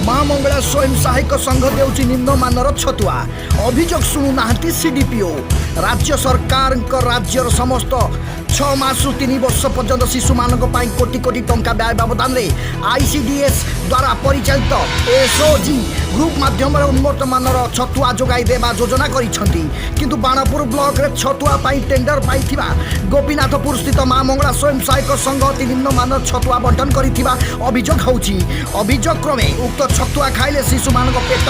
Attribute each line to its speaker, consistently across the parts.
Speaker 1: माँ मंगला स्वयं सहायक संघ देउची निम्नमानर छतुआ अभियोग शुणुना सीडीपीओ राज्य सरकार राज्यर समस्त 6 मासु 3 वर्ष पर्यंत शिशु मानक पाई कोटी कोटी टंका व्यय व्यवधान रे आईसीडीएस द्वारा परिचालित एसओजी ग्रुप माध्यम उन्नत मानर छतुआ जोगाई देवा योजना करिसेंती किंतु बाणपुर ब्लॉक रे छतुआ पाई टेंडर पाइथिबा गोपीनाथपुर स्थित माँ मंगला स्वयं सहायक संघ अति निम्नमानर छतुआ बंटन करिथिबा अभियोग होउची। अभियोग क्रमे उक्त छतुआ खाइले शिशु मानक पेट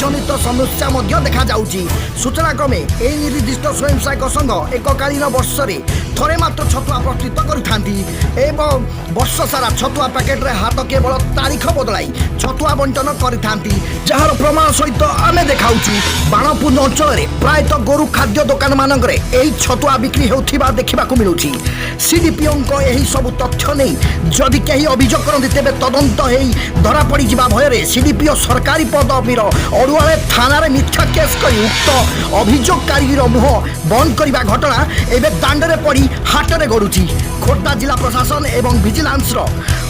Speaker 1: जनित समस्या मध्य देखा जाउची। सूचना क्रमे एई निर्दिष्ट स्वयं सहायक संघ एककालीन वर्ष रे थरे मात्र छतुआ प्रस्तुत करिथांती एवं वर्ष सारा छतुआ पैकेट रे हाथ केवल तारीख बदलाई छतुआ बंटन करिथांती जहार प्रमाण सहित आमे देखाउछु। बाणपुर अंचल रे प्रायतः गोरु खाद्य दुकान मानक रे एई छतुआ बिक्री हेउथिबा देखिबाकू मिलुची। सीडीपीओ को एही सब तथ्य नै जदि केही अभियोग करନ୍ତି तेबे तदंत हेई धरा पड़ी जिबा भୟରେ सीडीपीओ सरकारी पदवीर अड़ुआळे थाना मिथ्या केस करी उक्त अभियोगकारी मुह बंद करने घटना एवं दांडे पड़ी हाटरे गड़ुची। खोर्धा जिला प्रशासन एवं विजिलेंस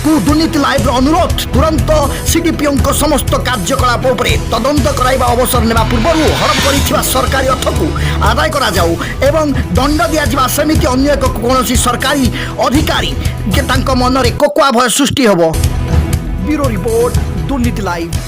Speaker 1: को दुर्नीति लाइव अनुरोध तुरंत सीडीपीओ समस्त कार्यकलाप तदंत कराइबा अवसर नेबा पूर्व हड़प कर सरकारी अर्थ को आदाय करा जाऊ एवं दंड दिया सेमिति अन्य एक कौन सरकारी अधिकारी के तांको मन रे कोकुआ भय सृष्टि होबो। ब्यूरो रिपोर्ट दुर्नीति लाइव।